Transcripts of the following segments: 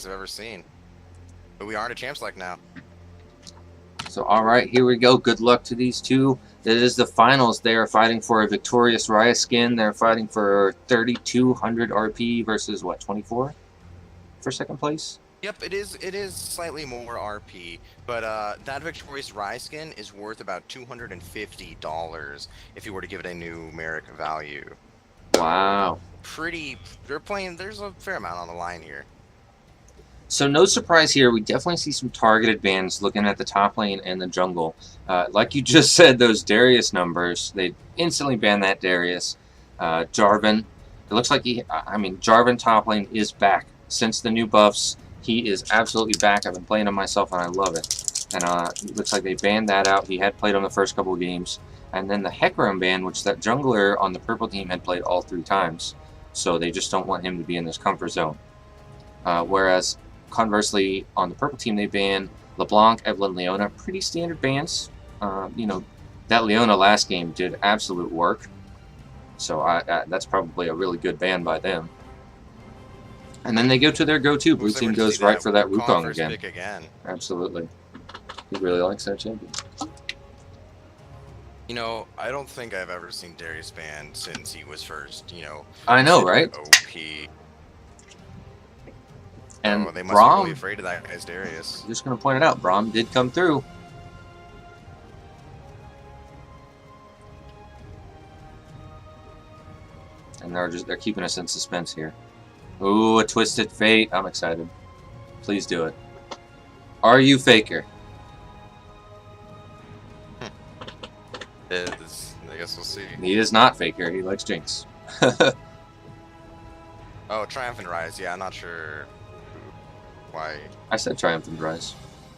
I've ever seen. But we aren't a champ select now. So, all right, here we go. Good luck to these two. It is the finals. They are fighting for a victorious Raya skin. They're fighting for 3,200 RP versus, what, 24 for second place? Yep, it is. It is slightly more RP, but that victorious Rye skin is worth about $250 if you were to give it a numeric value. Wow. They're playing. There's a fair amount on the line here. So no surprise here. We definitely see some targeted bans looking at the top lane and the jungle. Like you just said, those Darius numbers, they instantly banned that Darius. Jarvan, it looks like Jarvan top lane is back. Since the new buffs, he is absolutely back. I've been playing him myself and I love it. And it looks like they banned that out. He had played on the first couple of games. And then the Hecarim ban, which that jungler on the purple team had played all 3 times. So they just don't want him to be in this comfort zone. Whereas conversely, on the purple team, they ban LeBlanc, Evelynn, Leona. Pretty standard bans. That Leona last game did absolute work. So that's probably a really good ban by them. And then they go to their go-to. Blue team goes right for that Wukong again. Absolutely. He really likes that champion. I don't think I've ever seen Darius banned since he was first, I know, right? OP. And they must Braum, be really afraid of that guy's Darius. Just going to point it out, Braum did come through. And they're keeping us in suspense here. Ooh, a Twisted Fate. I'm excited. Please do it. Are you Faker? I guess we'll see. He is not Faker. He likes Jinx. Oh, Triumphant Rise. Yeah, I'm not sure why. I said Triumphant Rise.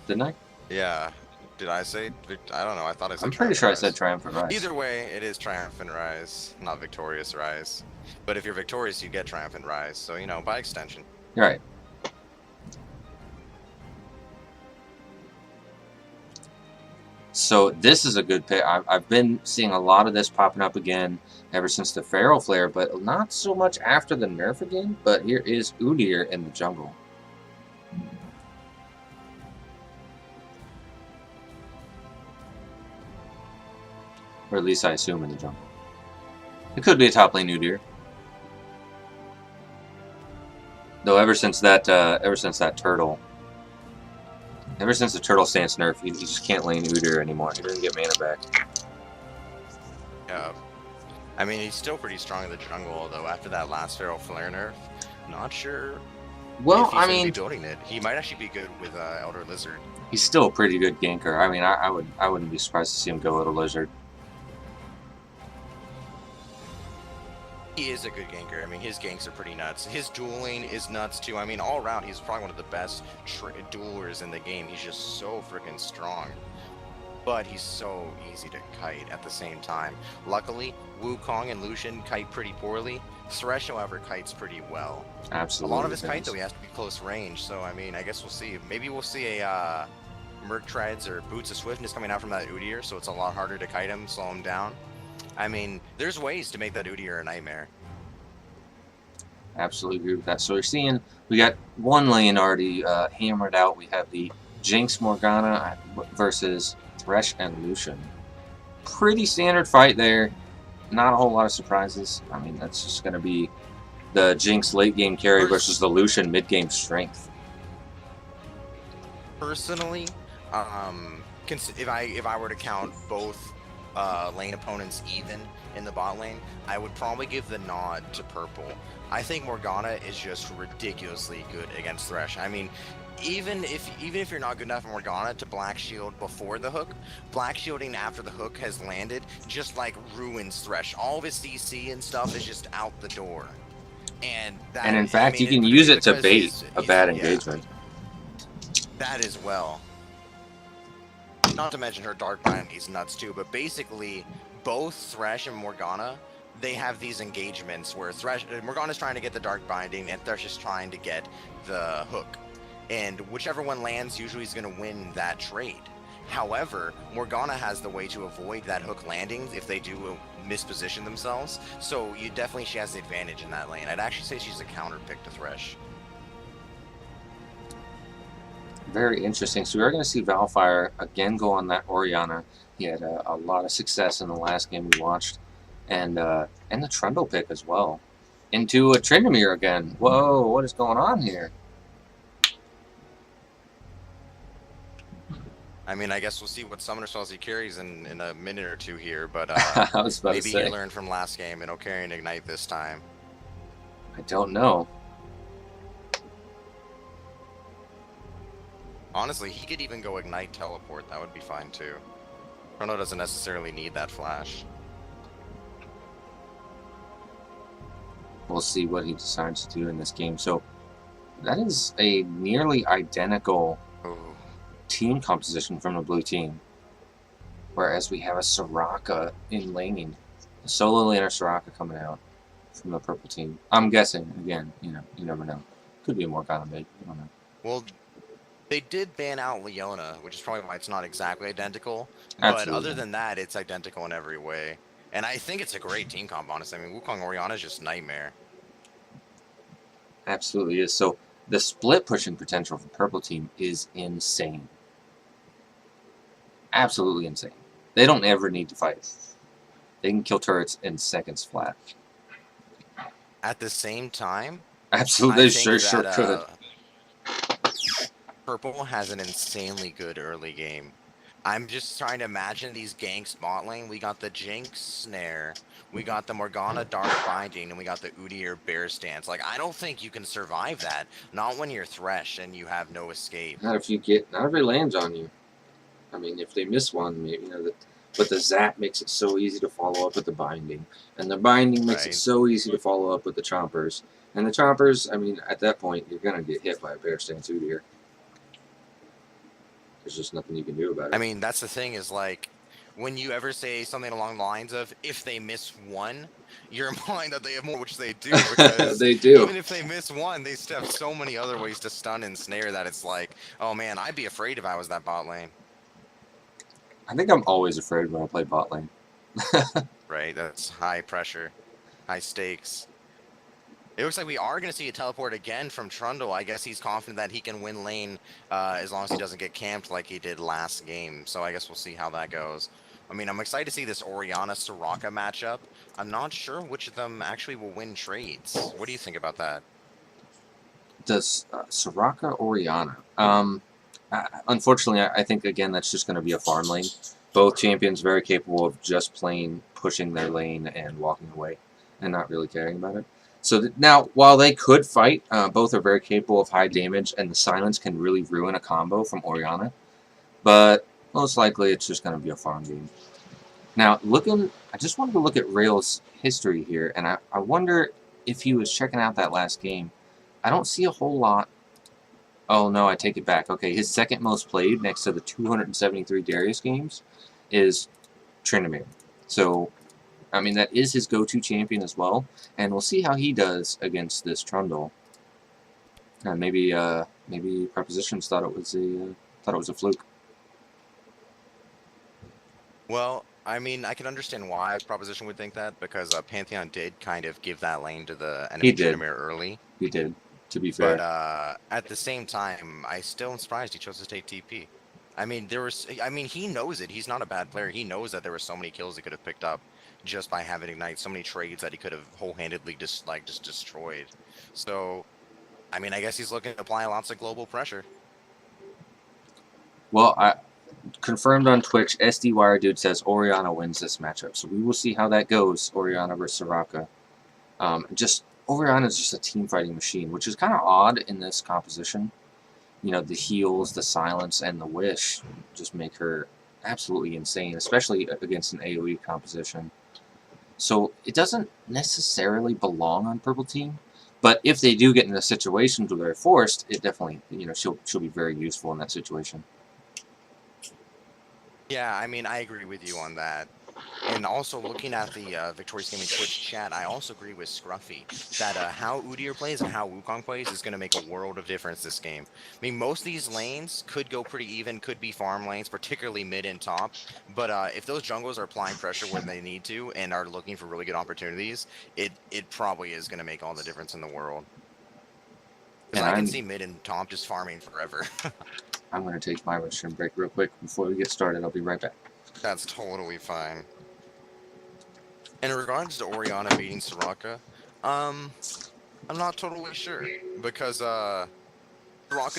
Didn't I? Yeah. Did I say? I don't know. I thought I said. I'm pretty sure I said Triumphant Rise. Either way, it is Triumphant Rise, not Victorious Rise. But if you're victorious, you get Triumphant Rise. So, by extension. You're right. So this is a good pick. I've been seeing a lot of this popping up again ever since the Feral Flare, but not so much after the nerf again. But here is Udyr in the jungle. Or at least I assume in the jungle. It could be a top lane Udyr. Though ever since the turtle stance nerf, you just can't lane Udyr anymore. He doesn't get mana back. Yeah. I mean, he's still pretty strong in the jungle, although after that last Feral Flare nerf, not sure. Well, if he's gonna be building it. He might actually be good with Elder Lizard. He's still a pretty good ganker. I mean, I wouldn't be surprised to see him go with a Lizard. He is a good ganker. I mean, his ganks are pretty nuts. His dueling is nuts too. I mean, all around, he's probably one of the best duelers in the game. He's just so freaking strong. But he's so easy to kite at the same time. Luckily, Wukong and Lucian kite pretty poorly. Thresh, however, kites pretty well. Absolutely. A lot of his kite, though, he has to be close range. So, I mean, I guess we'll see. Maybe we'll see a Merc Treads or Boots of Swiftness coming out from that Udyr, so it's a lot harder to kite him, slow him down. I mean, there's ways to make that Udyr a nightmare. Absolutely agree with that. So we're seeing, we got one lane already hammered out. We have the Jinx Morgana versus Thresh and Lucian. Pretty standard fight there. Not a whole lot of surprises. I mean, that's just going to be the Jinx late game carry versus the Lucian mid game strength. Personally, if I were to count both lane opponents even in the bot lane, I would probably give the nod to purple. I think Morgana is just ridiculously good against Thresh. I mean, even if you're not good enough for Morgana to black shield before the hook, black shielding after the hook has landed just like ruins Thresh. All of his CC and stuff is just out the door. And in fact, you can use it to bait a bad engagement. That as well. Not to mention her Dark Bind is nuts too, but basically both Thresh and Morgana, they have these engagements where Morgana's trying to get the Dark Binding and Thresh is trying to get the hook. And whichever one lands usually is going to win that trade. However, Morgana has the way to avoid that hook landing if they do misposition themselves. So she has the advantage in that lane. I'd actually say she's a counter pick to Thresh. Very interesting. So we are going to see VallFire again go on that Oriana. He had a lot of success in the last game we watched, and the Trundle pick as well. Into a Tryndamere again. Whoa, what is going on here? I mean, I guess we'll see what summoner spells he carries in a minute or two here, but I was about to maybe he say. learned from last game and he'll carry an Ignite this time. I don't know. Honestly, he could even go Ignite Teleport. That would be fine too. Chrono doesn't necessarily need that flash. We'll see what he decides to do in this game. So that is a nearly identical Ooh. team composition from the blue team. Whereas we have a Soraka in lane. A solo laner Soraka coming out from the purple team. I'm guessing, again, you never know. Could be a Morgana mid. I don't know. Well, they did ban out Leona, which is probably why it's not exactly identical. Absolutely. But other than that, it's identical in every way. And I think it's a great team comp, honestly. I mean, Wukong Orianna is just nightmare. Absolutely is. So the split pushing potential for purple team is insane. Absolutely insane. They don't ever need to fight. They can kill turrets in seconds flat. At the same time, Absolutely, I they think sure that, could. Purple has an insanely good early game. I'm just trying to imagine these ganks bot lane. We got the Jinx Snare, we got the Morgana Dark Binding, and we got the Udyr Bear Stance. Like, I don't think you can survive that. Not when you're Thresh and you have no escape. Not if every lands on you. I mean, if they miss one, maybe but the zap makes it so easy to follow up with the binding, and the binding makes it so easy to follow up with the chompers. And the chompers, I mean, at that point, you're gonna get hit by a Bear Stance Udyr. There's just nothing you can do about it. I mean, that's the thing is, like, when you ever say something along the lines of, if they miss one, you're implying that they have more, which they do, because they do. Even if they miss one, they still have so many other ways to stun and snare that it's like, oh man, I'd be afraid if I was that bot lane. I think I'm always afraid when I play bot lane. Right, that's high pressure, high stakes. It looks like we are going to see a teleport again from Trundle. I guess he's confident that he can win lane as long as he doesn't get camped like he did last game. So I guess we'll see how that goes. I mean, I'm excited to see this Orianna-Soraka matchup. I'm not sure which of them actually will win trades. What do you think about that? Does Soraka Orianna? Unfortunately, I think, again, that's just going to be a farm lane. Both champions very capable of just plain pushing their lane and walking away and not really caring about it. So now, while they could fight, both are very capable of high damage, and the silence can really ruin a combo from Orianna. But most likely, it's just going to be a farm game. Now, I just wanted to look at Reyl's history here, and I wonder if he was checking out that last game. I don't see a whole lot. Oh, no, I take it back. Okay, his second most played, next to the 273 Darius games, is Tryndamere. So, I mean, that is his go-to champion as well, and we'll see how he does against this Trundle. Maybe Prepositions thought it was a fluke. Well, I mean, I can understand why Proposition would think that, because Pantheon did kind of give that lane to the enemy Tryndamere early. He did, to be fair. But at the same time, I still am surprised he chose to take TP. I mean, he knows it. He's not a bad player. He knows that there were so many kills he could have picked up just by having Ignite, so many trades that he could have whole-handedly just destroyed. So, I mean, I guess he's looking to apply lots of global pressure. Well, confirmed on Twitch, SD Wire Dude says Orianna wins this matchup. So we will see how that goes, Orianna versus Soraka. Orianna is just a team fighting machine, which is kind of odd in this composition. You know, the heals, the silence, and the wish just make her absolutely insane, especially against an AoE composition. So it doesn't necessarily belong on purple team, but if they do get into situations where they're forced, it definitely, she'll be very useful in that situation. Yeah, I mean, I agree with you on that. And also, looking at the Victorious Gaming Twitch chat, I also agree with Scruffy that how Udyr plays and how Wukong plays is going to make a world of difference this game. I mean, most of these lanes could go pretty even, could be farm lanes, particularly mid and top. But if those jungles are applying pressure where they need to and are looking for really good opportunities, it probably is going to make all the difference in the world. Because I can see mid and Tom just farming forever. I'm going to take my mushroom break real quick before we get started. I'll be right back. That's totally fine. In regards to Orianna beating Soraka, I'm not totally sure. Because Soraka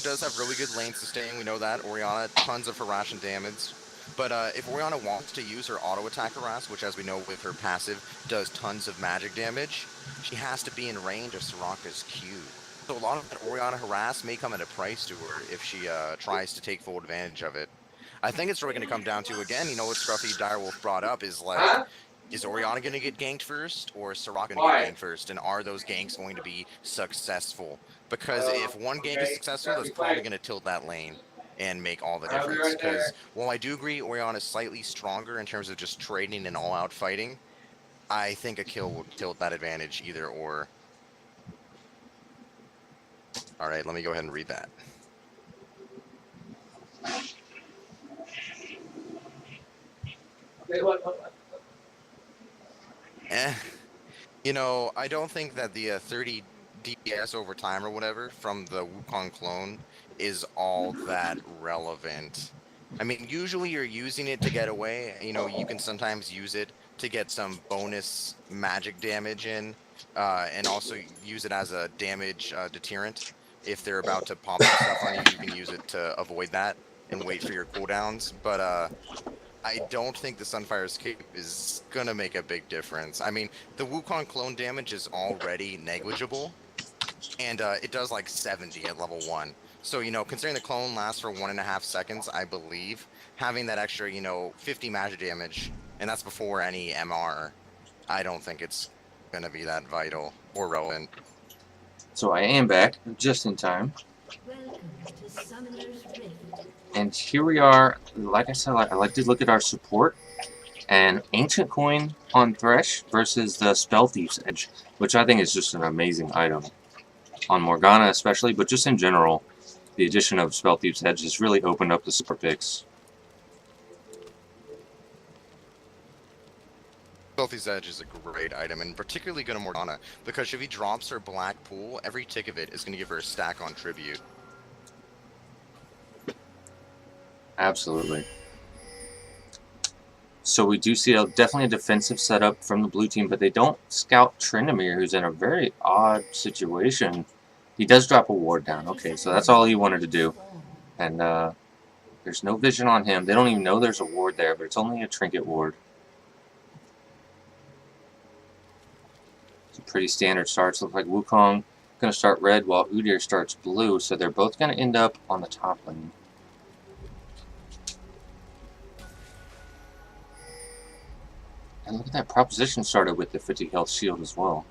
does have really good lane sustain, we know that. Orianna, tons of harass and damage. But if Orianna wants to use her auto attack harass, which as we know with her passive does tons of magic damage, she has to be in range of Soraka's Q. So a lot of that Orianna harass may come at a price to her if she tries to take full advantage of it. I think it's really going to come down to, again, you know what Scruffy Direwolf brought up is like, is Orianna going to get ganked first or is Soraka going to get ganked first? And are those ganks going to be successful? Because if one gank is successful, that's probably going to tilt that lane and make all the difference. Because while I do agree Orianna is slightly stronger in terms of just trading and all-out fighting, I think a kill will tilt that advantage either or. Alright, let me go ahead and read that. You know, I don't think that the 30 DPS over time or whatever from the Wukong clone is all that relevant. I mean, usually you're using it to get away. You know, you can sometimes use it to get some bonus magic damage in, and also use it as a damage deterrent. If they're about to pop stuff on you, you can use it to avoid that and wait for your cooldowns. But I don't think the Sunfire Escape is gonna make a big difference. I mean, the Wukong clone damage is already negligible, and it does like 70 at level 1. So, you know, considering the clone lasts for 1.5 seconds, I believe, having that extra, you know, 50 magic damage, and that's before any MR, I don't think it's gonna be that vital or relevant. So I am back, just in time. And here we are. Like I said, I like to look at our support. And Ancient Coin on Thresh versus the Spell Thief's Edge, which I think is just an amazing item. On Morgana especially, but just in general, the addition of Spell Thief's Edge has really opened up the support picks. Spell Edge is a great item, and particularly good on Morgana, because if he drops her black pool, every tick of it is going to give her a stack on tribute. Absolutely. So we do see definitely a defensive setup from the blue team, but they don't scout Tryndamere, who's in a very odd situation. He does drop a ward down. Okay, so that's all he wanted to do. And there's no vision on him. They don't even know there's a ward there, but it's only a trinket ward. Pretty standard starts. Look like Wukong going to start red while Udyr starts blue, so they're both going to end up on the top lane. And look at that proposition started with the 50 health shield as well.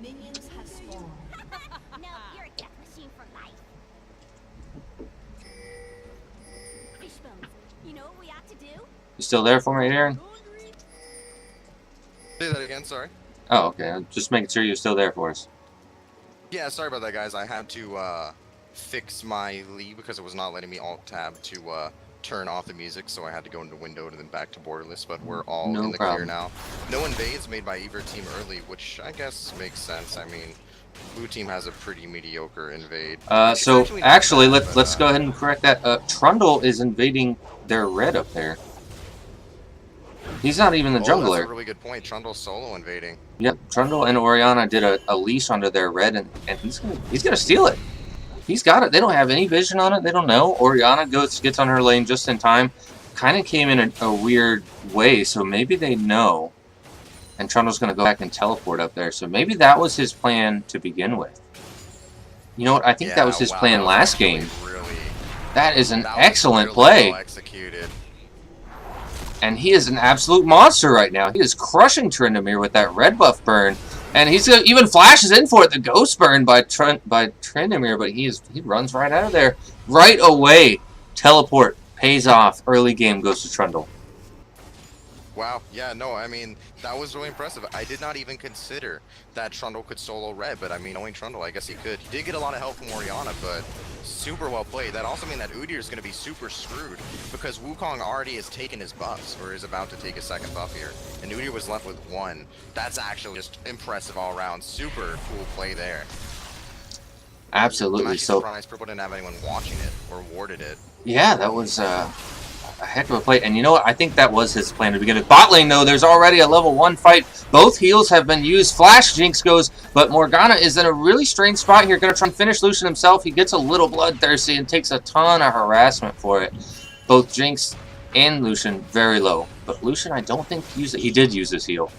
Minions have spawned. No, you're a death machine for life. Fishbones, you know what we ought to do? You still there for me, Aaron? Say that again, sorry. Oh, okay. I'm just making sure you're still there for us. Yeah, sorry about that, guys. I had to fix my Lee because it was not letting me alt-tab to turn off the music, so I had to go into window and then back to borderless, but we're all in the clear now. No invades made by either team early, which I guess makes sense. I mean, blue team has a pretty mediocre invade. So actually, let's go ahead and correct that. Trundle is invading their red up there. He's not even the jungler. That's a really good point. Trundle's solo invading. Yep, Trundle and Orianna did a leash onto their red, and he's gonna steal it. He's got it. They don't have any vision on it. They don't know. Orianna gets on her lane just in time. Kind of came in a weird way, so maybe they know. And Trundle's gonna go back and teleport up there. So maybe that was his plan to begin with. You know what? I think that was his plan last game. That is an excellent play. Well executed. And he is an absolute monster right now. He is crushing Tryndamere with that red buff burn. And he's even flashes in for it, the ghost burn by Tryndamere, but he runs right out of there. Right away, teleport pays off. Early game goes to Trundle. Wow, yeah, no, I mean, that was really impressive. I did not even consider that Trundle could solo red, but I mean, knowing Trundle, I guess he could. He did get a lot of help from Orianna, but super well played. That also means that Udyr is going to be super screwed because Wukong already has taken his buffs, or is about to take his second buff here, and Udyr was left with one. That's actually just impressive all around. Super cool play there. Absolutely. I'm actually So surprised Purple didn't have anyone watching it or warded it. yeah, that was a heck of a play. And you know what? I think that was his plan to begin with. Bot lane, though, there's already a level 1 fight. Both heals have been used. Flash Jinx goes, but Morgana is in a really strange spot here. Going to try and finish Lucian himself. He gets a little bloodthirsty and takes a ton of harassment for it. Both Jinx and Lucian very low. But Lucian, I don't think used it. He did use his heal.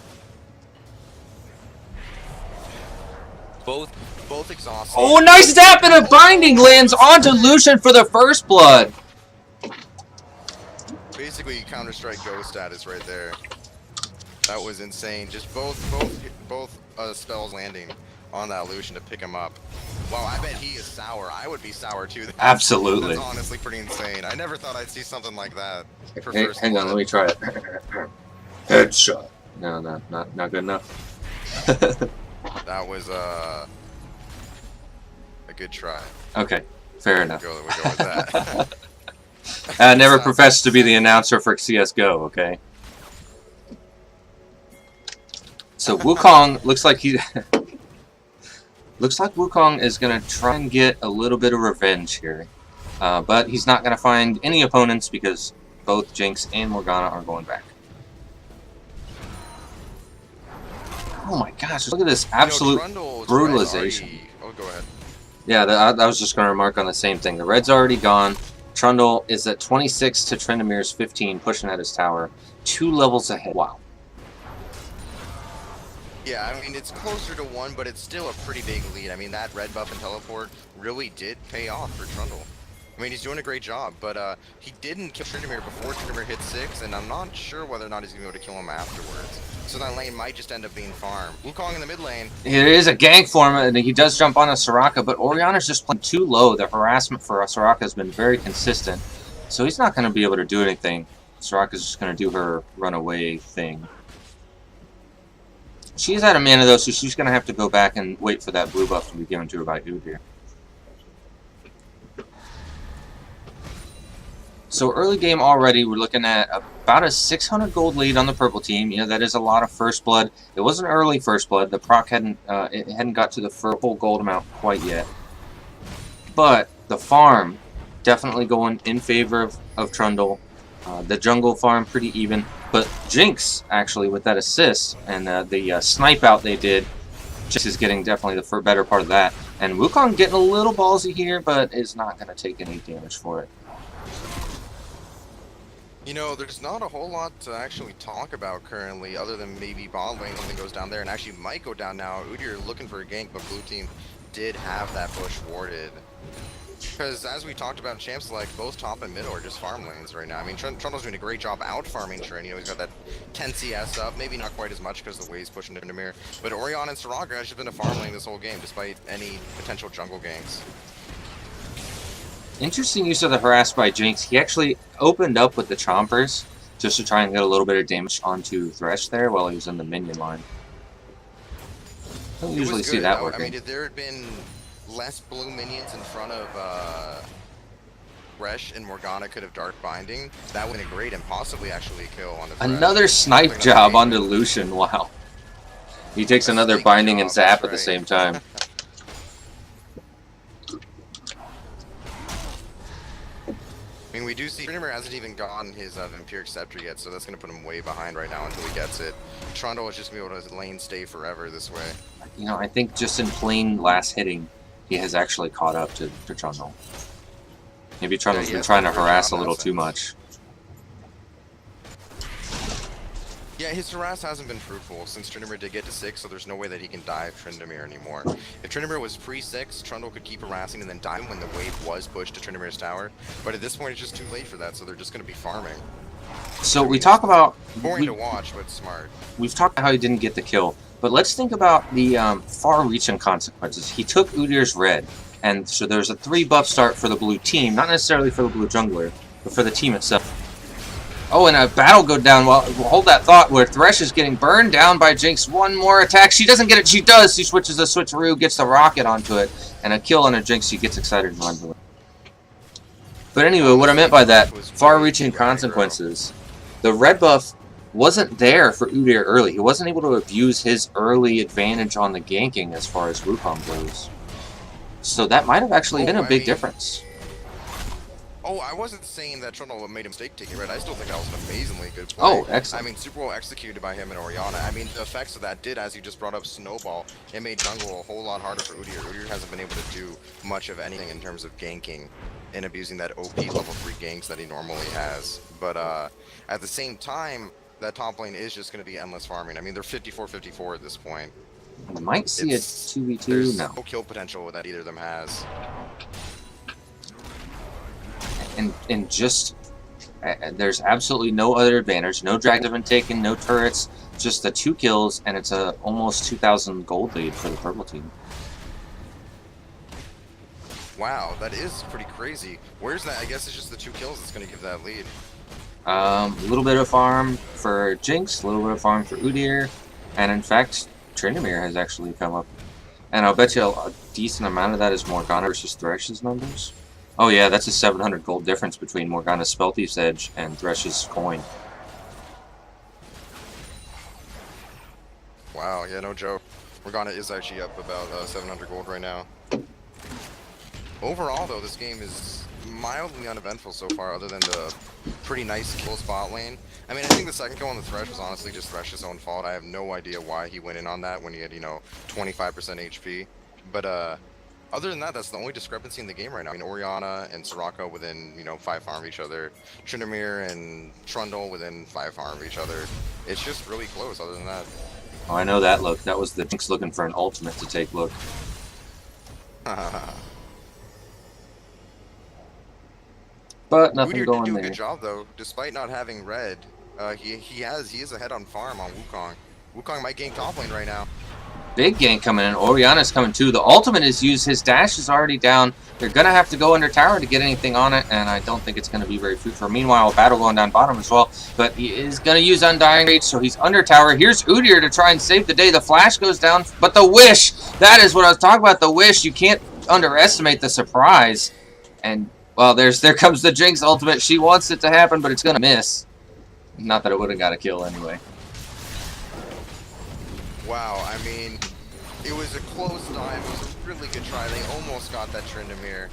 Both exhausted. Oh, nice zap, and a binding lands onto Lucian for the first blood. Basically, Counter-Strike Ghost status right there. That was insane. Just both spells landing on that Lucian to pick him up. Wow, I bet he is sour. I would be sour too. Absolutely. That's honestly pretty insane. I never thought I'd see something like that. For Hey, first hang on, blood. let me try it. Headshot. No, not good enough. That was a good try. Okay, fair enough. We go with that. I never professed to be the announcer for CSGO, okay? So Wukong looks like he looks like Wukong is gonna try and get a little bit of revenge here. But he's not gonna find any opponents because both Jinx and Morgana are going back. Oh my gosh, look at this absolute brutalization. Oh, go ahead. Yeah, I was just going to remark on the same thing. The red's already gone. Trundle is at 26 to Trendemir's 15, pushing at his tower. 2 levels ahead. Wow. Yeah, I mean, it's closer to 1, but it's still a pretty big lead. I mean, that red buff and teleport really did pay off for Trundle. I mean, he's doing a great job, but he didn't kill Trindamere before Trindamere hit 6, and I'm not sure whether or not he's going to be able to kill him afterwards. So that lane might just end up being farm. Wukong in the mid lane. There is a gank for him, and he does jump on a Soraka, but Orianna's just playing too low. The harassment for Soraka has been very consistent, so he's not going to be able to do anything. Soraka's just going to do her runaway thing. She's out of mana, though, so she's going to have to go back and wait for that blue buff to be given to her by Udyr. So early game already, we're looking at about a 600 gold lead on the purple team. You know, that is a lot of first blood. It was an early first blood. The proc hadn't got to the full gold amount quite yet. But the farm definitely going in favor of Trundle. The jungle farm pretty even. But Jinx, actually, with that assist and the snipe out they did, Jinx is getting definitely the better part of that. And Wukong getting a little ballsy here, but is not going to take any damage for it. You know, there's not a whole lot to actually talk about currently, other than maybe bot lane, something goes down there, and actually might go down now. Udyr looking for a gank, but blue team did have that bush warded. Because as we talked about in Champs, like, both top and middle are just farm lanes right now. I mean, Trundle's doing a great job out farming Trin. You know, he's got that 10 CS up, maybe not quite as much because the wave's pushing into Mirror. But Orianna and Soraka has just been a farm lane this whole game, despite any potential jungle ganks. Interesting use of the harass by Jinx. He actually opened up with the Chompers just to try and get a little bit of damage onto Thresh there while he was in the minion line. Don't usually see that working. I mean, if there had been less blue minions in front of Thresh and Morgana could have Dark Binding, that would have been a great and possibly actually a kill on the Thresh. Another snipe job onto Lucian, wow. He takes another binding and zap at the same time. I mean, we do see Trindamere hasn't even gotten his Vampiric Scepter yet, so that's going to put him way behind right now until he gets it. Trundle is just going to be able to lane stay forever this way. You know, I think just in plain last hitting, he has actually caught up to Trundle. Maybe Trundle's been trying to harass a little too much. Yeah, his harass hasn't been fruitful since Trindamere did get to 6, so there's no way that he can dive Trindamere anymore. If Trindamere was pre-6, Trundle could keep harassing and then dive when the wave was pushed to Trindamere's tower. But at this point, it's just too late for that, so they're just going to be farming. So we talk about... Boring to watch, but smart. We've talked about how he didn't get the kill, but let's think about the far-reaching consequences. He took Udyr's red, and so there's a 3 buff start for the blue team, not necessarily for the blue jungler, but for the team itself. Oh, and a battle go down. Well, hold that thought. Where Thresh is getting burned down by Jinx. One more attack. She doesn't get it. She does. She switches the switcheroo, gets the rocket onto it, and a kill on a Jinx. She gets excited and runs away. But anyway, what I meant by that, far-reaching consequences. The red buff wasn't there for Udyr early. He wasn't able to abuse his early advantage on the ganking as far as Wukong goes. So that might have actually been a big difference. Oh, I wasn't saying that Trundle made a mistake taking red. I still think that was an amazingly good play. Oh, excellent. I mean, super well executed by him and Orianna. I mean, the effects of that did, as you just brought up, snowball. It made jungle a whole lot harder for Udyr. Udyr hasn't been able to do much of anything in terms of ganking and abusing that OP level 3 ganks that he normally has. But at the same time, that top lane is just going to be endless farming. I mean, they're 54-54 at this point. We might see a 2v2. There's no kill potential that either of them has. And just there's absolutely no other advantage. No drags have been taken, no turrets, just the 2 kills, and it's a almost 2,000 gold lead for the purple team. Wow, that is pretty crazy. Where's that? I guess it's just the 2 kills that's going to give that lead. A little bit of farm for Jinx, a little bit of farm for Udyr, and in fact, Tryndamere has actually come up. And I'll bet you a decent amount of that is Morgana versus Thresh's numbers. Oh yeah, that's a 700 gold difference between Morgana's Spell Thief's Edge and Thresh's coin. Wow, yeah, no joke. Morgana is actually up about 700 gold right now. Overall, though, this game is mildly uneventful so far, other than the pretty nice kill spot lane. I mean, I think the second kill on the Thresh was honestly just Thresh's own fault. I have no idea why he went in on that when he had, 25% HP. But, other than that, that's the only discrepancy in the game right now. I mean, Orianna and Soraka within, 5 farm of each other. Tryndamere and Trundle within 5 farm of each other. It's just really close, other than that. Oh, I know that look. That was the Jinx looking for an ultimate to take look. But nothing Udyr going did do there. a good job, though. Despite not having red, he is ahead on farm on Wukong. Wukong might gank top lane right now. Big gank coming in. Orianna's coming too. The ultimate is used. His dash is already down. They're going to have to go under tower to get anything on it, and I don't think it's going to be very fruitful. Meanwhile, a battle going down bottom as well, but he is going to use Undying Rage, so he's under tower. Here's Udyr to try and save the day. The flash goes down, but the wish, that is what I was talking about, the wish. You can't underestimate the surprise. And, well, there comes the Jinx ultimate. She wants it to happen, but it's going to miss. Not that it would have got a kill anyway. Wow, I mean, it was a close dive. It was a really good try. They almost got that Tryndamere.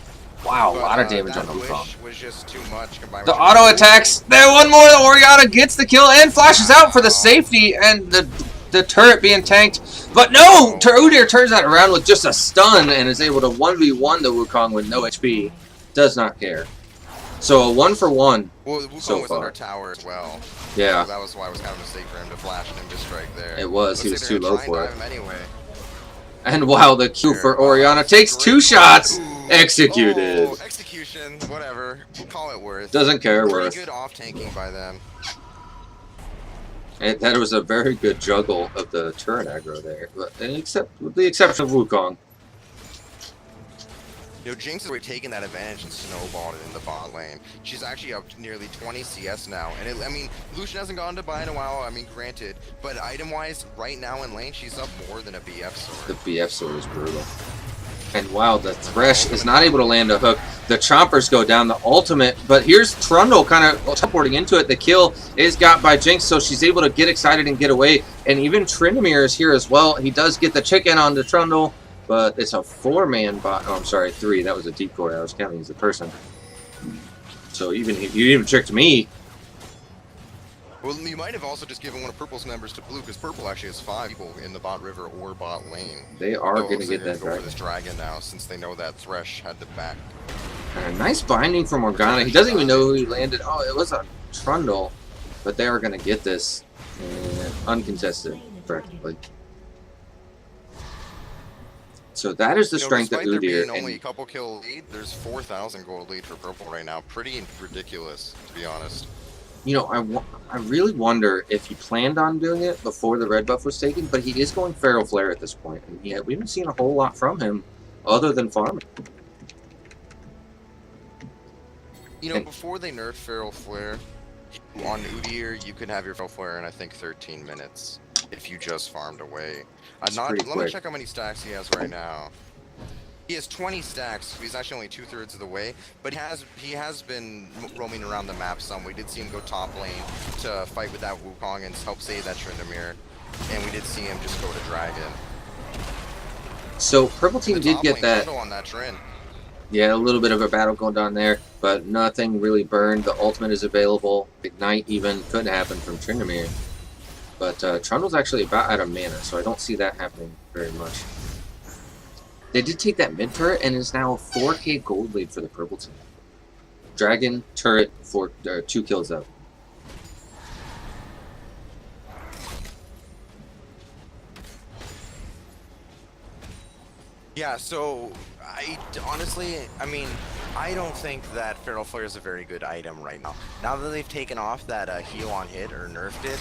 Wow, a But, lot of damage on that the wish Wukong. was just too much combined The with auto attacks. There, one more. The Orianna gets the kill and flashes out for the safety, and the turret being tanked. But no, Udyr turns that around with just a stun and is able to 1v1 the Wukong with no HP. Does not care. So a 1-for-1 Well, the Wukong so was far. under tower as well. Yeah, So that was why it was kind of a mistake for him to flash and him to strike there. it was. He Looks was like too they're low gonna for try and it. dive him anyway. And wow, the Q for Orianna takes 2 shots. Executed. Oh, execution, whatever. We'll call it worth. Doesn't care, Pretty worth. good off-tanking by them. That was a very good juggle of the turret aggro there, but with the exception of Wukong. Jinx is taking that advantage and snowballed it in the bot lane. She's actually up to nearly 20 CS now. And I mean, Lucian hasn't gone to buy in a while, I mean, granted. But item-wise, right now in lane, she's up more than a BF sword. The BF sword is brutal. And wow, the Thresh is not able to land a hook. The chompers go down, the ultimate. But here's Trundle kind of teleporting into it. The kill is got by Jinx, so she's able to get excited and get away. And even Tryndamere is here as well. He does get the chicken on the Trundle. But it's a 4-man bot. Oh, I'm sorry, 3. That was a decoy. I was counting as a person. So you even tricked me. Well, you might have also just given one of Purple's members to Blue, because Purple actually has 5 people in the bot river or bot lane. They are going to They're get gonna that go for dragon. this dragon now, since they know that Thresh had the back. And a nice binding from Morgana. He doesn't even know who he landed. Oh, it was a Trundle. But they are going to get this uncontested, practically. So that is the strength of despite there Udyr. being only a couple kill lead, there's 4,000 gold lead for Purple right now. Pretty ridiculous, to be honest. I really wonder if he planned on doing it before the red buff was taken, but he is going Feral Flare at this point. And yeah, we haven't seen a whole lot from him other than farming. Before they nerfed Feral Flare, On Udyr, you could have your VallFire in I think 13 minutes if you just farmed away. pretty Let me quick. check how many stacks he has right now. He has 20 stacks. So he's actually only 2/3 of the way, but he has been roaming around the map some. We did see him go top lane to fight with that Wukong and help save that Tryndamere, and we did see him just go to Dragon. So purple team The did top get lane that. Trundle on that Trynd. Yeah, a little bit of a battle going on there, but nothing really burned. The ultimate is available. Ignite even could happen from Tryndamere. But Trundle's actually about out of mana, so I don't see that happening very much. They did take that mid turret, and is now 4k gold lead for the purple team. Dragon, turret, 2 kills up. Yeah, so honestly, I mean, I don't think that Feral Flare is a very good item right now. Now that they've taken off that heal on hit or nerfed it,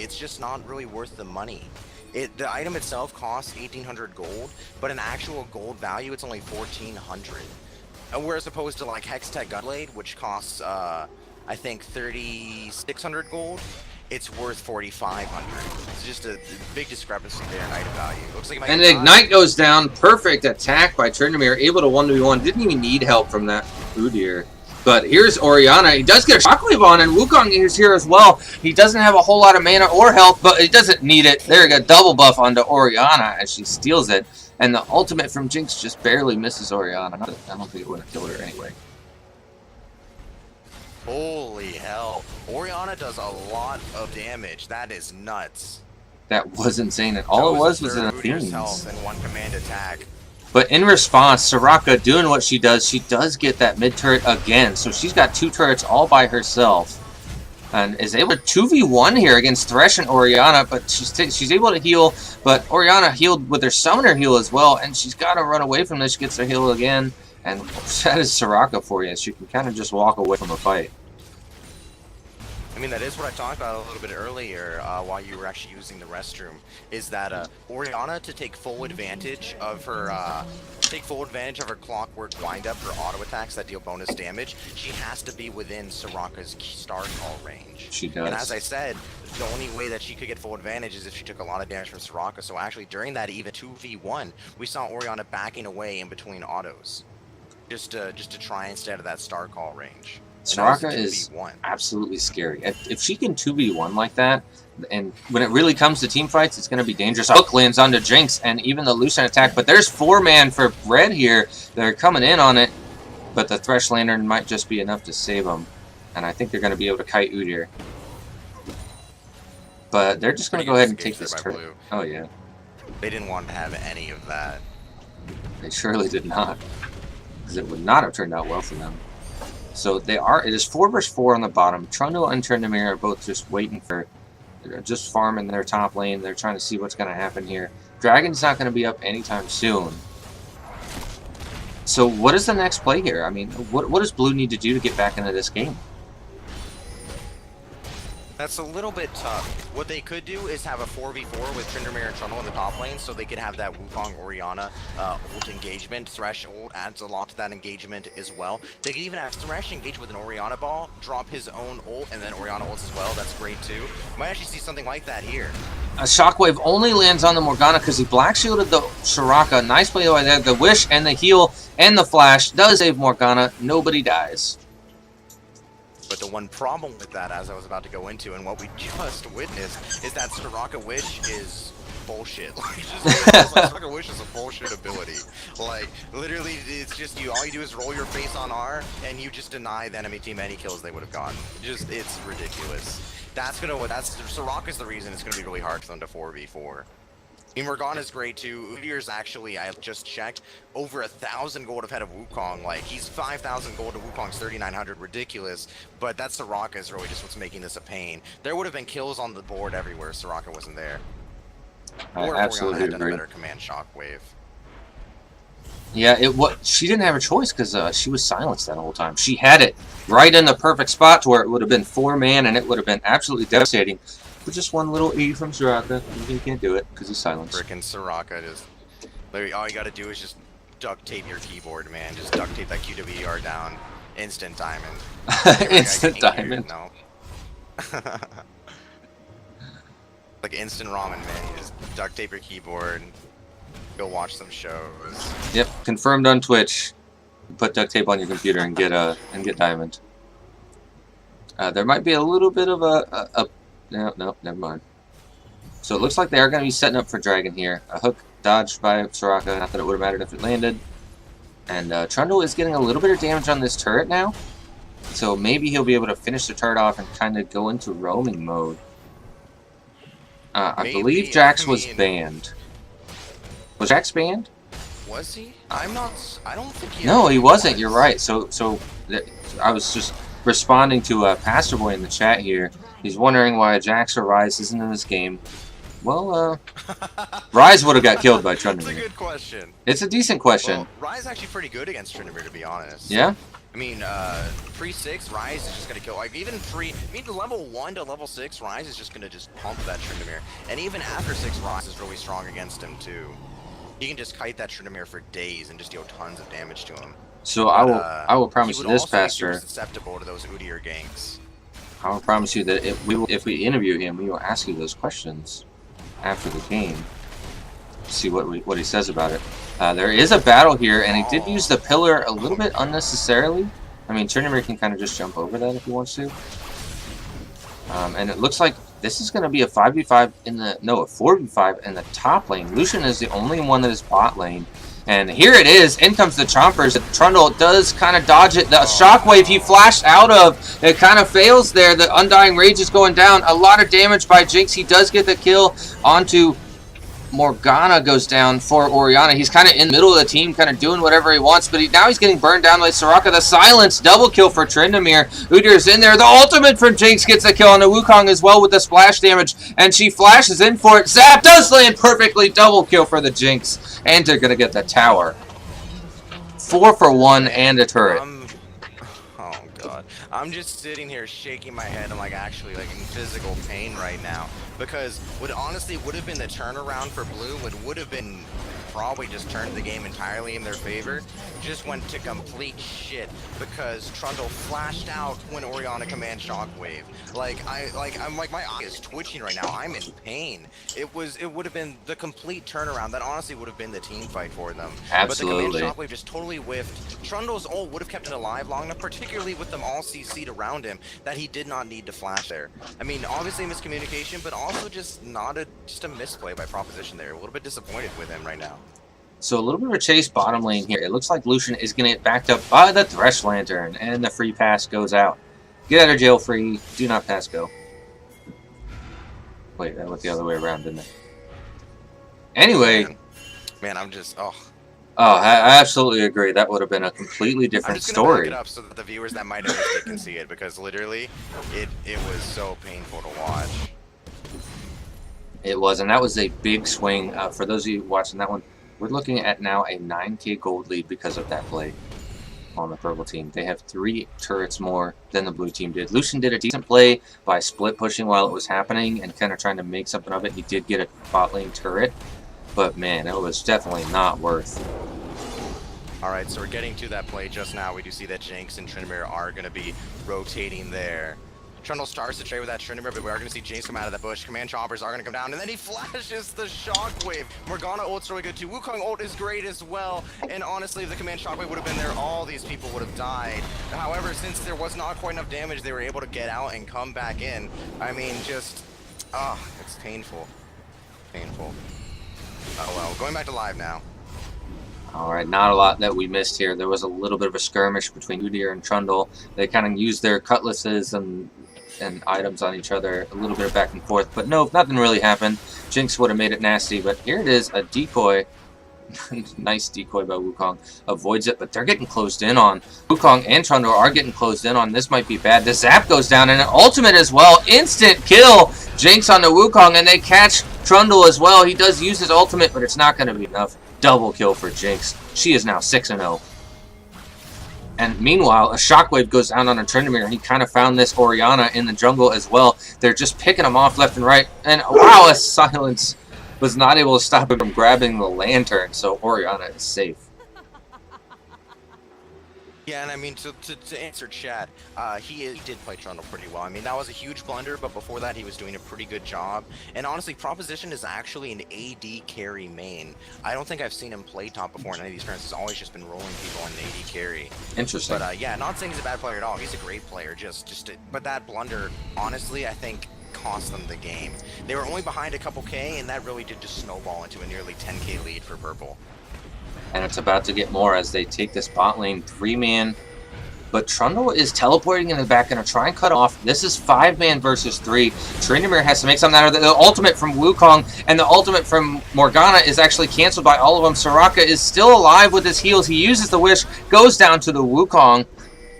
it's just not really worth the money. The item itself costs 1,800 gold, but in actual gold value, it's only 1,400. Whereas opposed to like Hextech Gunblade, which costs I think 3,600 gold, it's worth 4,500. It's just a big discrepancy there in item value. Looks like it might And be the Ignite goes down. Perfect attack by Tryndamere. Able to 1v1. Didn't even need help from that Udyr. But here's Orianna. He does get a Shockwave on, and Wukong is here as well. He doesn't have a whole lot of mana or health, but he doesn't need it. There we go. Double buff onto Orianna as she steals it. And the ultimate from Jinx just barely misses Orianna. I don't think it would have killed her anyway. Holy hell. Orianna does a lot of damage. That is nuts. That was insane. And all it was an Udyr's Athenians. health and one command attack. But in response, Soraka doing what she does get that mid turret again. So she's got 2 turrets all by herself. And is able to 2v1 here against Thresh and Orianna. But she's able to heal. But Orianna healed with her summoner heal as well. And she's got to run away from this. She gets her heal again. And that is Soraka for you. She can kind of just walk away from a fight. I mean, that is what I talked about a little bit earlier while you were actually using the restroom, is that Orianna, to take full advantage of her clockwork wind-up, her auto attacks that deal bonus damage, she has to be within Soraka's star call range. She does. And as I said, the only way that she could get full advantage is if she took a lot of damage from Soraka. So actually, during that even 2v1, we saw Orianna backing away in between autos, just to try and stay out of that star call range. Soraka is absolutely scary. If she can 2v1 like that, and when it really comes to team fights, it's going to be dangerous. Hook lands onto Jinx, and even the Lucian attack, but there's 4-man for Red here. They're coming in on it, but the Thresh Lantern might just be enough to save them. And I think they're going to be able to kite Udyr. But they're just going to go ahead and take this turret. Oh, yeah. They didn't want to have any of that. They surely did not, because it would not have turned out well for them. So it is 4 versus 4 on the bottom. Trundle and Tryndamere are both just waiting for, just farming their top lane. They're trying to see what's going to happen here. Dragon's not going to be up anytime soon. So what is the next play here? I mean, what does Blue need to do to get back into this game? That's a little bit tough. What they could do is have a 4v4 with Tryndamere and Trundle in the top lane, so they could have that Wukong Orianna ult engagement. Thresh ult adds a lot to that engagement as well. They could even have Thresh engage with an Orianna ball, drop his own ult, and then Orianna ults as well. That's great too. Might actually see something like that here. A Shockwave only lands on the Morgana because he black shielded the Soraka. Nice play by that. The wish and the heal and the flash does save Morgana. Nobody dies. But the one problem with that, as I was about to go into, and what we just witnessed, is that Soraka Wish is bullshit. Like, Soraka Wish is a bullshit ability. Like, literally, it's just all you do is roll your face on R, and you just deny the enemy team any kills they would have gotten. It's ridiculous. Soraka's the reason it's gonna be really hard for them to 4v4. I mean, Morgana's great too. Udyr's actually, I just checked, over 1,000 gold ahead of Wukong. Like, he's 5,000 gold to Wukong's 3,900. Ridiculous. But that Soraka is really just what's making this a pain. There would have been kills on the board everywhere. Soraka wasn't there. I or absolutely had done a agree. better command shockwave. Yeah, she didn't have a choice because she was silenced that whole time. She had it right in the perfect spot to where it would have been 4-man and it would have been absolutely devastating. But just one little E from Soraka. He can't do it because he's silenced. Frickin' Soraka just... Literally, all you gotta do is just duct tape your keyboard, man. Just duct tape that QWER down. Instant diamond. Instant diamond. No. Like instant ramen, man. You just duct tape your keyboard, go watch some shows. Yep, confirmed on Twitch. Put duct tape on your computer and get diamond. There might be a little bit of no, never mind. So it looks like they are going to be setting up for Dragon here. A hook dodged by Soraka. Not that it would have mattered if it landed. And Trundle is getting a little bit of damage on this turret now. So maybe he'll be able to finish the turret off and kind of go into roaming mode. I believe Jax was banned. Was Jax banned? Was he? I don't think he. No, he wasn't. You're right. So I was just responding to Pastor Boy in the chat here. He's wondering why Jax or Rise isn't in this game. Well, Rise would have got killed by Tryndamere. That's a good question. It's a decent question. Well, Rise is actually pretty good against Tryndamere, to be honest. Yeah? I mean, pre-6, Rise is just going to kill, like, even level 1 to level 6, Rise is just going to just pump that Tryndamere. And even after 6, Rise is really strong against him, too. He can just kite that Tryndamere for days and just deal tons of damage to him. So but, I will promise you this, Pastor. He susceptible to those Udyr ganks. I will promise you that if we interview him, we will ask you those questions after the game. See what he says about it. There is a battle here, and he did use the pillar a little bit unnecessarily. I mean, Tryndamere can kind of just jump over that if he wants to. And it looks like this is going to be a 5v5 a 4v5 in the top lane. Lucian is the only one that is bot lane. And here it is. In comes the Chompers. Trundle does kind of dodge it. The shockwave he flashed out of, it kind of fails there. The Undying Rage is going down. A lot of damage by Jinx. He does get the kill onto Morgana, goes down for Orianna. He's kind of in the middle of the team, kind of doing whatever he wants, but now he's getting burned down by Soraka. The silence, double kill for Tryndamere. Udyr's in there. The ultimate from Jinx gets a kill on the Wukong as well with the splash damage, and she flashes in for it. Zap does land perfectly. Double kill for the Jinx, and they're going to get the tower. 4 for 1 and a turret. Oh, God. I'm just sitting here shaking my head. I'm like actually like in physical pain right now. Because what honestly would have been the turnaround for Blue would have been probably just turned the game entirely in their favor, just went to complete shit because Trundle flashed out when Orianna command shockwave. I'm like my eye is twitching right now. I'm in pain. It would have been the complete turnaround. That honestly would have been the team fight for them. Absolutely. But the command shockwave just totally whiffed. Trundle's ult would have kept it alive long enough, particularly with them all CC'd around him, that he did not need to flash there. I mean, obviously miscommunication, but also just a misplay by Proposition there. A little bit disappointed with him right now. So a little bit of a chase bottom lane here. It looks like Lucian is going to get backed up by the Thresh Lantern, and the free pass goes out. Get out of jail free. Do not pass go. Wait, that went the other way around, didn't it? Anyway. Man, I'm just, Oh, I absolutely agree. That would have been a completely different story. I'm just gonna back it up so that the viewers that might have missed it can see it, because literally, it was so painful to watch. It was, and that was a big swing. For those of you watching that one, we're looking at now a 9k gold lead because of that play on the purple team. They have 3 turrets more than the blue team did. Lucian did a decent play by split pushing while it was happening and kind of trying to make something of it. He did get a bot lane turret, but man, it was definitely not worth. Alright, so we're getting to that play just now. We do see that Jinx and Tryndamere are going to be rotating there. Trundle starts to trade with that Tryndamere, but we are going to see Jinx come out of the bush. Command choppers are going to come down, and then he flashes the shockwave. Morgana ult's really good too. Wukong ult is great as well, and honestly, if the command shockwave would have been there, all these people would have died. However, since there was not quite enough damage, they were able to get out and come back in. I mean, just, it's painful. Painful. Oh well, going back to live now. Alright, not a lot that we missed here. There was a little bit of a skirmish between Udyr and Trundle. They kind of used their cutlasses and items on each other, a little bit of back and forth, but no, nothing really happened. Jinx would have made it nasty, but here it is, a decoy. Nice decoy by Wukong. Avoids it, but they're getting closed in on. Wukong and Trundle are getting closed in on. This might be bad. The zap goes down, and an ultimate as well. Instant kill. Jinx on the Wukong, and they catch Trundle as well. He does use his ultimate, but it's not going to be enough. Double kill for Jinx. She is now 6-0. And meanwhile, a shockwave goes down on a Tryndamere, and he kind of found this Orianna in the jungle as well. They're just picking him off left and right. And wow, a silence was not able to stop him from grabbing the lantern, so Orianna is safe. Yeah, and I mean, to answer Chad, he did play Trundle pretty well. I mean, that was a huge blunder, but before that, he was doing a pretty good job. And honestly, Proposition is actually an AD carry main. I don't think I've seen him play top before in any of these turns. He's always just been rolling people in AD carry. Interesting. But yeah, not saying he's a bad player at all. He's a great player. But that blunder, honestly, I think cost them the game. They were only behind a couple K, and that really did just snowball into a nearly 10K lead for Purple. And it's about to get more as they take this bot lane 3-man. But Trundle is teleporting in the back, going to try and cut off. This is 5-man versus 3. Tryndamere has to make something out of it. The ultimate from Wukong and the ultimate from Morgana is actually canceled by all of them. Soraka is still alive with his heals. He uses the Wish, goes down to the Wukong.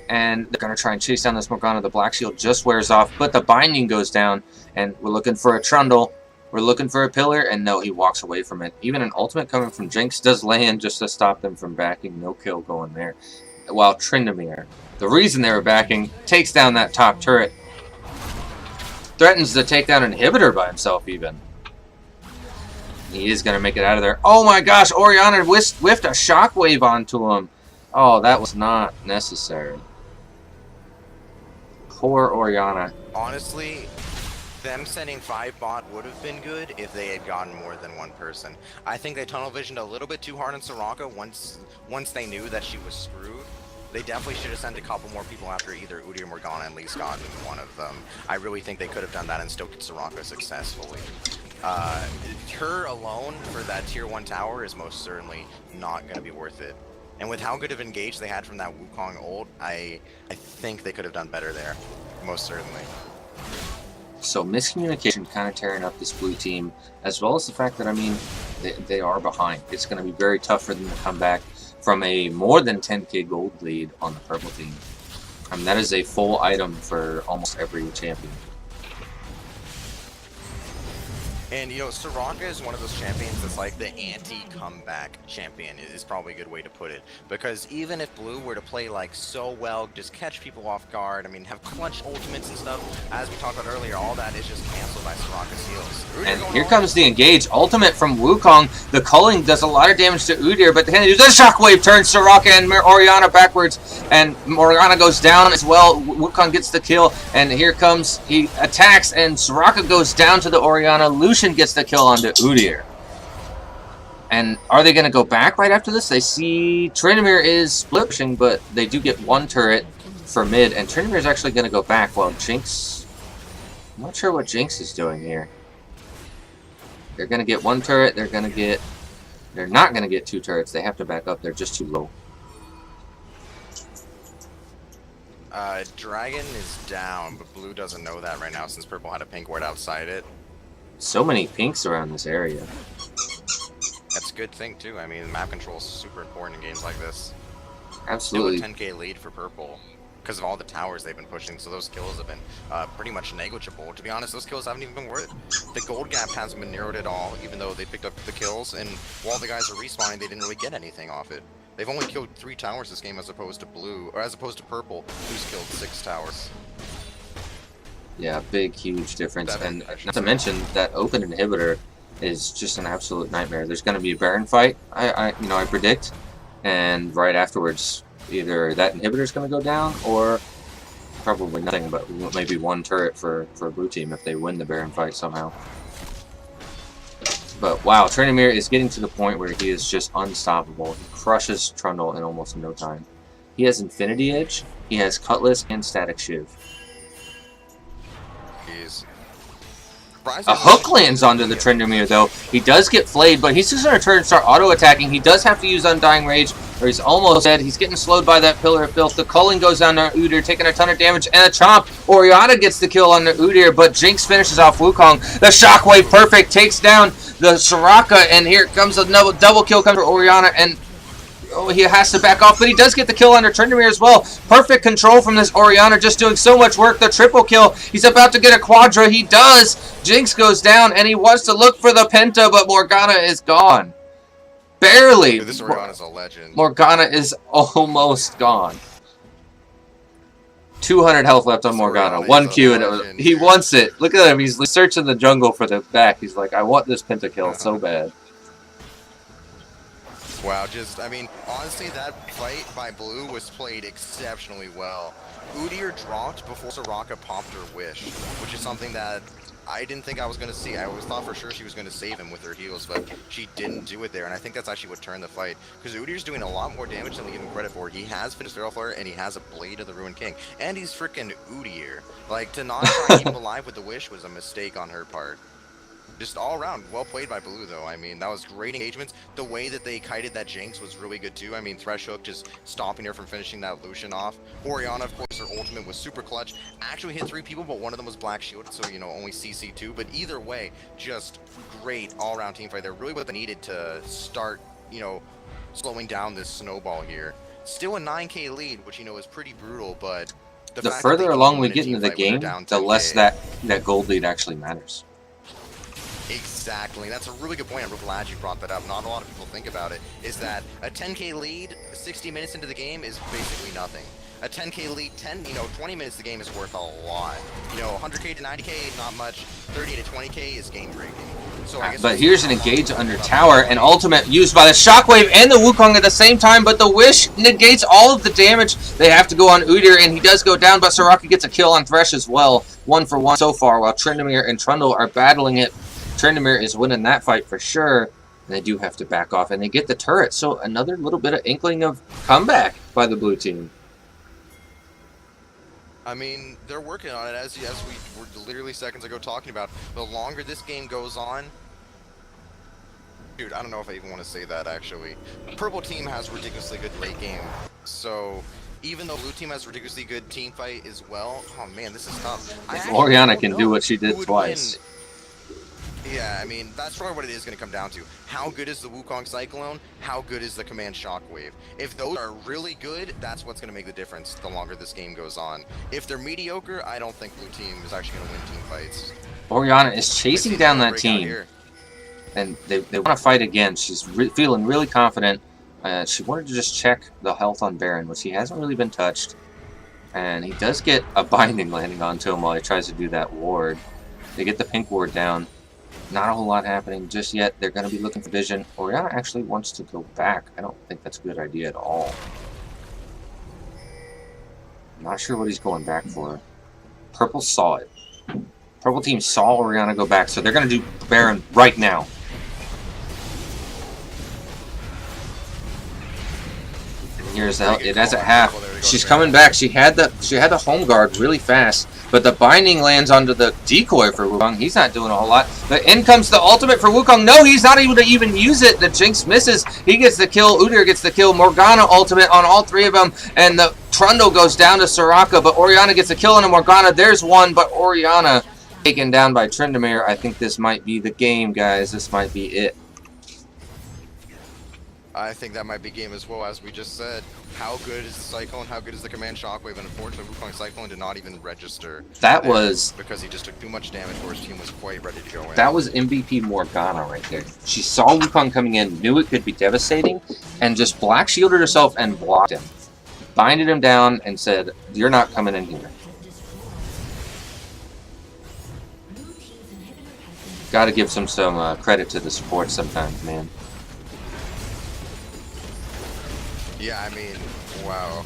And they're going to try and chase down this Morgana. The Black Shield just wears off, but the binding goes down. And we're looking for a Trundle. We're looking for a pillar, and no, he walks away from it. Even an ultimate coming from Jinx does land just to stop them from backing. No kill going there. While Tryndamere, the reason they were backing, takes down that top turret. Threatens to take down an inhibitor by himself, even. He is going to make it out of there. Oh my gosh, Orianna whiffed a shockwave onto him. Oh, that was not necessary. Poor Orianna. Honestly, them sending 5 bot would have been good if they had gotten more than one person. I think they tunnel visioned a little bit too hard on Soraka once they knew that she was screwed. They definitely should have sent a couple more people after either Udi or Morgana and at least gotten one of them. I really think they could have done that and still get Soraka successfully. Her alone for that tier 1 tower is most certainly not going to be worth it. And with how good of engage they had from that Wukong ult, I think they could have done better there. Most certainly. So miscommunication kind of tearing up this blue team, as well as the fact that, I mean, they are behind. It's going to be very tough for them to come back from a more than 10k gold lead on the purple team. I mean, that is a full item for almost every champion. And, you know, Soraka is one of those champions that's like the anti-comeback champion is probably a good way to put it. Because even if Blue were to play, like, so well, just catch people off guard, I mean, have clutch ultimates and stuff, as we talked about earlier, all that is just canceled by Soraka's heals. And here comes the engage. Ultimate from Wukong. The culling does a lot of damage to Udyr, but then the shockwave turns Soraka and Orianna backwards, and Morgana goes down as well. Wukong gets the kill, and here comes, he attacks, and Soraka goes down to the Orianna. Lucian gets the kill onto Udyr. And are they going to go back right after this? They see Tryndamere is split pushing, but they do get one turret for mid, and Tryndamere is actually going to go back while Jinx... I'm not sure what Jinx is doing here. They're going to get one turret, they're not going to get 2 turrets. They have to back up, they're just too low. Dragon is down, but Blue doesn't know that right now since Purple had a pink ward outside it. So many pinks around this area. That's a good thing too. I mean, map control is super important in games like this. Absolutely. Still a 10k lead for Purple because of all the towers they've been pushing, so those kills have been pretty much negligible. To be honest, those kills haven't even been worth it. The gold gap hasn't been narrowed at all, even though they picked up the kills, and while the guys are respawning, they didn't really get anything off it. They've only killed 3 towers this game as opposed to Blue, or as opposed to Purple, who's killed 6 towers. Yeah, big, huge difference. And not to mention, that open inhibitor is just an absolute nightmare. There's going to be a Baron fight, I predict. And right afterwards, either that inhibitor is going to go down, or probably nothing, but maybe 1 turret for a blue team if they win the Baron fight somehow. But wow, Tryndamere is getting to the point where he is just unstoppable. He crushes Trundle in almost no time. He has Infinity Edge, he has Cutlass, and Static Shiv. A hook lands onto the Tryndamere though. He does get flayed, but he's just going to turn and start auto-attacking. He does have to use Undying Rage, or he's almost dead. He's getting slowed by that Pillar of Filth. The culling goes down to Udyr, taking a ton of damage, and a chomp. Orianna gets the kill on the Udyr, but Jinx finishes off Wukong. The Shockwave, perfect, takes down the Soraka, and here comes a double kill comes for Orianna, and he has to back off, but he does get the kill under Tryndamere as well. Perfect control from this Orianna, just doing so much work. The triple kill. He's about to get a quadra. He does. Jinx goes down, and he wants to look for the penta, but Morgana is gone. Barely. Dude, this Morgana's a legend. Morgana is almost gone. 200 health left on Morgana. 1 Q, and he wants it. Look at him. He's searching the jungle for the back. He's like, I want this penta kill so bad. Wow, I mean, honestly, that fight by Blue was played exceptionally well. Udyr dropped before Soraka popped her wish, which is something that I didn't think I was going to see. I always thought for sure she was going to save him with her heals, but she didn't do it there, and I think that's actually what turned the fight, because Udyr's doing a lot more damage than we give him credit for. He has finished VallFire, and he has a Blade of the Ruined King, and he's freaking Udyr. Like, to not try and keep him alive with the wish was a mistake on her part. Just all around, well played by Blue, though. I mean, that was great engagements. The way that they kited that Jinx was really good, too. I mean, Thresh Hook just stopping her from finishing that Lucian off. Orianna, of course, her ultimate was super clutch. Actually hit 3 people, but one of them was Black Shielded, so, you know, only CC2. But either way, just great all-around team fight. They're really what they needed to start, you know, slowing down this snowball here. Still a 9k lead, which, you know, is pretty brutal, but The further along we get into the game, the less that gold lead actually matters. Exactly. That's a really good point. I'm really glad you brought that up. Not a lot of people think about it, is that a 10k lead 60 minutes into the game is basically nothing. A 10k lead 20 minutes the game is worth a lot. You know, 100k to 90k, not much. 30 to 20k is game breaking. So I guess but here's an engage under tower, an ultimate used by the Shockwave and the Wukong at the same time, but the Wish negates all of the damage. They have to go on Udyr, and he does go down, but Soraka gets a kill on Thresh as well. 1 for 1 so far, while Tryndamere and Trundle are battling it. Tryndamere is winning that fight for sure, and they do have to back off, and they get the turret. So another little bit of inkling of comeback by the blue team. I mean, they're working on it, as we were literally seconds ago talking about. The longer this game goes on, dude, I don't know if I even want to say that, actually. Purple team has ridiculously good late game, so even though blue team has ridiculously good team fight as well, oh man, this is tough. Orianna can do what she did twice. Win. Yeah, I mean, that's probably what it is going to come down to. How good is the Wukong Cyclone? How good is the Command Shockwave? If those are really good, that's what's going to make the difference the longer this game goes on. If they're mediocre, I don't think blue team is actually going to win team fights. Orianna is chasing down that team, and they want to fight again. She's feeling really confident. She wanted to just check the health on Baron, which he hasn't really been touched. And he does get a binding landing onto him while he tries to do that ward. They get the pink ward down. Not a whole lot happening just yet. They're going to be looking for vision. Orianna actually wants to go back. I don't think that's a good idea at all. I'm not sure what he's going back for. Purple saw it. Purple team saw Orianna go back, so they're going to do Baron right now. Here's the it has a half. She's coming back. She had the home guard really fast, but the binding lands onto the decoy for Wukong. He's not doing a whole lot. But in comes the ultimate for Wukong. No, he's not able to even use it. The Jinx misses. He gets the kill. Udyr gets the kill. Morgana ultimate on all 3 of them, and the Trundle goes down to Soraka, but Orianna gets a kill on a Morgana. There's one, but Orianna taken down by Tryndamere. I think this might be the game, guys. This might be it. I think that might be game as well, as we just said. How good is the Cyclone? How good is the Command Shockwave? And unfortunately, Wukong Cyclone did not even register. That was because he just took too much damage where his team was quite ready to go in. That was MVP Morgana right there. She saw Wukong coming in, knew it could be devastating, and just black shielded herself and blocked him. Binded him down and said, "You're not coming in here." Got to give some credit to the support sometimes, man. Yeah, I mean, wow.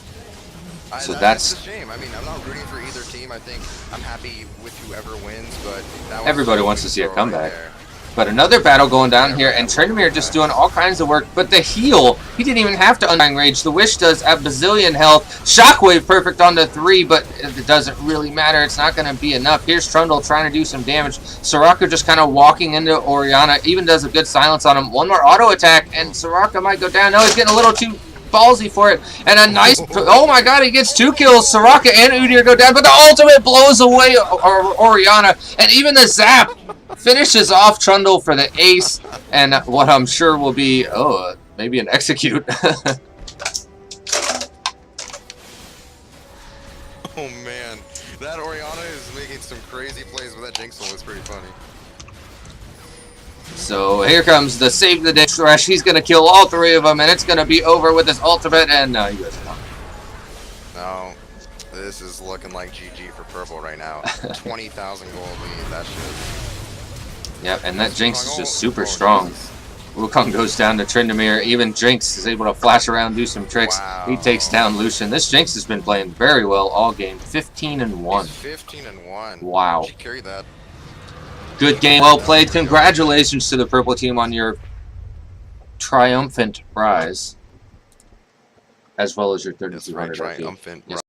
So that's a shame. I mean, I'm not rooting for either team. I think I'm happy with whoever wins, but that was everybody wants to see a comeback. Right, but another battle going down here, and Tryndamere just doing all kinds of work. But the heal, he didn't even have to Undying Rage. The Wish does a bazillion health. Shockwave perfect onto 3, but it doesn't really matter. It's not going to be enough. Here's Trundle trying to do some damage. Soraka just kind of walking into Orianna, even does a good silence on him. One more auto attack, and Soraka might go down. No, he's getting a little too ballsy for it, and a nice, oh my god, he gets 2 kills. Soraka and Udyr go down, but the ultimate blows away Orianna, and even the zap finishes off Trundle for the ace, and what I'm sure will be, maybe an execute. Oh man, that Orianna is making some crazy plays with that Jinx ult. It's pretty funny. So here comes the save the day Thresh. He's going to kill all 3 of them, and it's going to be over with his ultimate, and no, you guys not. No, this is looking like GG for Purple right now. 20,000 gold lead, that shit. Yep, and that Jinx is just super strong. Wukong goes down to Tryndamere. Even Jinx is able to flash around, do some tricks. Wow. He takes down Lucian. This Jinx has been playing very well all game. 15-1. 15-1. Wow. She carried that. Good game. Well played. Congratulations to the purple team on your triumphant rise. As well as your That's right, 3,200 RP. triumphant. Yes.